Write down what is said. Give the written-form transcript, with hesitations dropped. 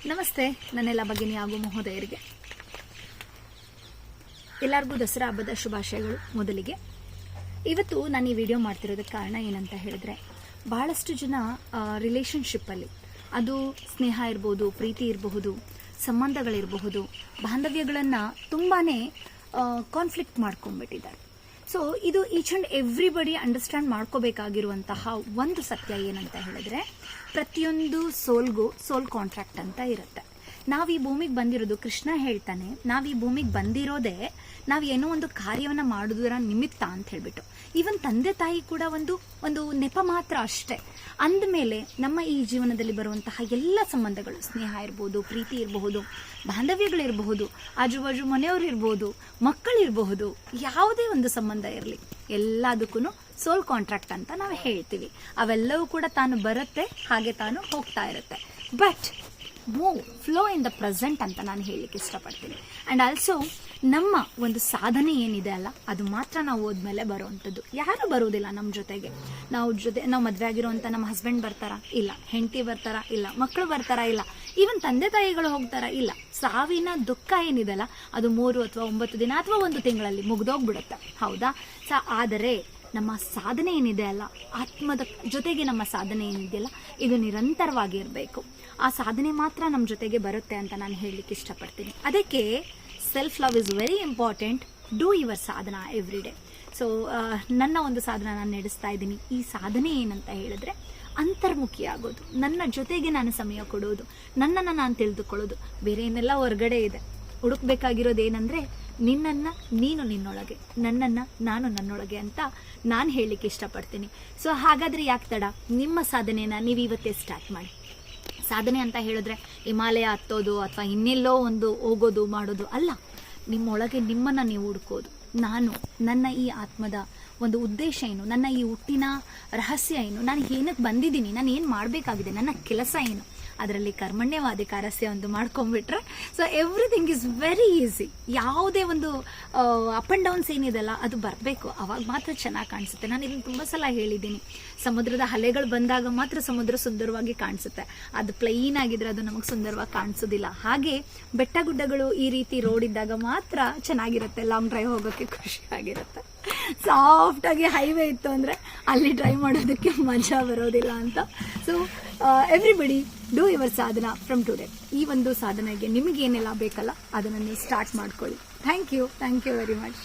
ನಮಸ್ತೆ ನನ್ನೆಲ್ಲ ಭಗಿನಿ ಹಾಗೂ ಮಹೋದಯರಿಗೆ ಎಲ್ಲರಿಗೂ ದಸರಾ ಹಬ್ಬದ ಶುಭಾಶಯಗಳು. ಮೊದಲಿಗೆ ಇವತ್ತು ನಾನು ಈ ವಿಡಿಯೋ ಮಾಡ್ತಿರೋದಕ್ಕೆ ಕಾರಣ ಏನಂತ ಹೇಳಿದ್ರೆ, ಬಹಳಷ್ಟು ಜನ ರಿಲೇಶನ್ಶಿಪ್ಪಲ್ಲಿ, ಅದು ಸ್ನೇಹ ಇರಬಹುದು, ಪ್ರೀತಿ ಇರಬಹುದು, ಸಂಬಂಧಗಳಿರಬಹುದು, ಬಾಂಧವ್ಯಗಳನ್ನು ತುಂಬಾ ಕಾನ್ಫ್ಲಿಕ್ಟ್ ಮಾಡ್ಕೊಂಡ್ಬಿಟ್ಟಿದ್ದಾರೆ. ಸೊ ಇದು ಈಚ್ ಆ್ಯಂಡ್ ಎವ್ರಿಬಡಿ ಅಂಡರ್ಸ್ಟ್ಯಾಂಡ್ ಮಾಡ್ಕೋಬೇಕಾಗಿರುವಂತಹ ಒಂದು ಸತ್ಯ ಏನಂತ ಹೇಳಿದ್ರೆ, ಪ್ರತಿಯೊಂದು ಸೋಲ್ಗೂ ಸೋಲ್ ಕಾಂಟ್ರಾಕ್ಟ್ ಅಂತ ಇರುತ್ತೆ. ನಾವು ಈ ಭೂಮಿಗೆ ಬಂದಿರೋದು, ಕೃಷ್ಣ ಹೇಳ್ತಾನೆ, ನಾವು ಈ ಭೂಮಿಗೆ ಬಂದಿರೋದೇ ನಾವು ಏನೋ ಒಂದು ಕಾರ್ಯವನ್ನು ಮಾಡೋದರ ನಿಮಿತ್ತ ಅಂತ ಹೇಳ್ಬಿಟ್ಟು. ಈವನ್ ತಂದೆ ತಾಯಿ ಕೂಡ ಒಂದು ನೆಪ ಮಾತ್ರ ಅಷ್ಟೇ. ಅಂದಮೇಲೆ ನಮ್ಮ ಈ ಜೀವನದಲ್ಲಿ ಬರುವಂತಹ ಎಲ್ಲ ಸಂಬಂಧಗಳು, ಸ್ನೇಹ ಇರಬಹುದು, ಪ್ರೀತಿ ಇರಬಹುದು, ಬಾಂಧವ್ಯಗಳಿರಬಹುದು, ಆಜುಬಾಜು ಮನೆಯವರು ಇರಬಹುದು, ಮಕ್ಕಳಿರಬಹುದು, ಯಾವುದೇ ಒಂದು ಸಂಬಂಧ ಇರಲಿ, ಎಲ್ಲದಕ್ಕೂ ಸೋಲ್ ಕಾಂಟ್ರಾಕ್ಟ್ ಅಂತ ನಾವು ಹೇಳ್ತೀವಿ. ಅವೆಲ್ಲವೂ ಕೂಡ ತಾನು ಬರುತ್ತೆ, ಹಾಗೆ ತಾನು ಹೋಗ್ತಾ ಇರುತ್ತೆ. But move flow in the present ಅಂತ ನಾನು ಹೇಳಲಿಕ್ಕೆ ಇಷ್ಟಪಡ್ತೀನಿ. ಆ್ಯಂಡ್ ಆಲ್ಸೋ ನಮ್ಮ ಒಂದು ಸಾಧನೆ ಏನಿದೆ ಅಲ್ಲ, ಅದು ಮಾತ್ರ ನಾವು ಹೋದ್ಮೇಲೆ ಬರುವಂಥದ್ದು. ಯಾರು ಬರೋದಿಲ್ಲ ನಮ್ಮ ಜೊತೆಗೆ. ನಾವು ಮದುವೆ ಆಗಿರೋಂಥ ನಮ್ಮ ಹಸ್ಬೆಂಡ್ ಬರ್ತಾರಾ? ಇಲ್ಲ. ಹೆಂಡತಿ ಬರ್ತಾರಾ? ಇಲ್ಲ. ಮಕ್ಕಳು ಬರ್ತಾರಾ? ಇಲ್ಲ. ಈವನ್ ತಂದೆ ತಾಯಿಗಳು ಹೋಗ್ತಾರಾ? ಇಲ್ಲ. ಸಾವಿನ ದುಃಖ ಏನಿದೆಲ್ಲ, ಅದು 3 ಅಥವಾ 9 ದಿನ ಅಥವಾ 1 ತಿಂಗಳಲ್ಲಿ ಮುಗ್ದೋಗ್ಬಿಡುತ್ತೆ, ಹೌದಾ? ಆದರೆ ನಮ್ಮ ಸಾಧನೆ ಏನಿದೆ ಅಲ್ಲ, ಆತ್ಮದ ಜೊತೆಗೆ ನಮ್ಮ ಸಾಧನೆ ಏನಿದೆಯಲ್ಲ, ಇದು ನಿರಂತರವಾಗಿ ಇರಬೇಕು. ಆ ಸಾಧನೆ ಮಾತ್ರ ನಮ್ಮ ಜೊತೆಗೆ ಬರುತ್ತೆ ಅಂತ ನಾನು ಹೇಳಲಿಕ್ಕೆ ಇಷ್ಟಪಡ್ತೀನಿ. ಅದಕ್ಕೆ self love is very important. Do your ಸಾಧನ ಎವ್ರಿ ಡೇ. ಸೊ ನನ್ನ ಒಂದು ಸಾಧನ ನಾನು ನಡೆಸ್ತಾ ಇದ್ದೀನಿ. ಈ ಸಾಧನೆ ಏನಂತ ಹೇಳಿದ್ರೆ, ಅಂತರ್ಮುಖಿ ಆಗೋದು, ನನ್ನ ಜೊತೆಗೆ ನಾನು ಸಮಯ ಕೊಡೋದು, ನನ್ನನ್ನು ನಾನು ತಿಳಿದುಕೊಳ್ಳೋದು. ಬೇರೆ ಏನೆಲ್ಲ ಹೊರಗಡೆ ಇದೆ. ಹುಡುಕ್ಬೇಕಾಗಿರೋದು ಏನಂದ್ರೆ, ನಿನ್ನನ್ನು ನೀನು ನಿನ್ನೊಳಗೆ, ನನ್ನನ್ನು ನಾನು ನನ್ನೊಳಗೆ ಅಂತ ನಾನು ಹೇಳಲಿಕ್ಕೆ ಇಷ್ಟಪಡ್ತೀನಿ. ಸೊ ಹಾಗಾದರೆ ಯಾಕೆ ತಡ? ನಿಮ್ಮ ಸಾಧನೆನ ನೀವು ಇವತ್ತೇ ಸ್ಟಾರ್ಟ್ ಮಾಡಿ. ಸಾಧನೆ ಅಂತ ಹೇಳಿದ್ರೆ ಹಿಮಾಲಯ ಹತ್ತೋದು ಅಥವಾ ಇನ್ನೆಲ್ಲೋ ಒಂದು ಹೋಗೋದು ಮಾಡೋದು ಅಲ್ಲ. ನಿಮ್ಮೊಳಗೆ ನಿಮ್ಮನ್ನು ನೀವು ಹುಡುಕೋದು. ನನ್ನ ಈ ಆತ್ಮದ ಒಂದು ಉದ್ದೇಶ ಏನು, ನನ್ನ ಈ ಹುಟ್ಟಿನ ರಹಸ್ಯ ಏನು, ನಾನು ಏನಕ್ಕೆ ಬಂದಿದ್ದೀನಿ, ನಾನು ಏನು ಮಾಡಬೇಕಾಗಿದೆ, ನನ್ನ ಕೆಲಸ ಏನು, ಅದರಲ್ಲಿ ಕರ್ಮಣ್ಯವಾಧಿಕಾರಸ್ಯ ಒಂದು ಮಾಡ್ಕೊಂಡ್ಬಿಟ್ರೆ so everything is very easy. ಯಾವುದೇ ಒಂದು ಅಪ್ ಆ್ಯಂಡ್ ಡೌನ್ಸ್ ಏನಿದೆಲ್ಲ ಅದು ಬರಬೇಕು, ಅವಾಗ ಮಾತ್ರ ಚೆನ್ನಾಗಿ ಕಾಣಿಸುತ್ತೆ. ನಾನು ಇದನ್ನು ತುಂಬ ಸಲ ಹೇಳಿದ್ದೀನಿ. ಸಮುದ್ರದ ಅಲೆಗಳು ಬಂದಾಗ ಮಾತ್ರ ಸಮುದ್ರ ಸುಂದರವಾಗಿ ಕಾಣಿಸುತ್ತೆ. ಅದು ಪ್ಲೈನ್ ಆಗಿದ್ರೆ ಅದು ನಮಗೆ ಸುಂದರವಾಗಿ ಕಾಣಿಸೋದಿಲ್ಲ. ಹಾಗೆ ಬೆಟ್ಟ ಗುಡ್ಡಗಳು ಈ ರೀತಿ ರೋಡ್ ಇದ್ದಾಗ ಮಾತ್ರ ಚೆನ್ನಾಗಿರುತ್ತೆ, ಲಾಂಗ್ ಡ್ರೈವ್ ಹೋಗೋಕ್ಕೆ ಖುಷಿಯಾಗಿರುತ್ತೆ. ಸಾಫ್ಟಾಗಿ ಹೈವೇ ಇತ್ತು ಅಂದರೆ ಅಲ್ಲಿ ಡ್ರೈವ್ ಮಾಡೋದಕ್ಕೆ ಮಜಾ ಬರೋದಿಲ್ಲ ಅಂತ. So everybody do your sadhana from today. ಈ ಒಂದು ಸಾಧನೆಗೆ ನಿಮಗೇನೆಲ್ಲ ಬೇಕಲ್ಲ ಅದನ್ನು ನೀವು ಸ್ಟಾರ್ಟ್ ಮಾಡ್ಕೊಳ್ಳಿ. Thank you very much.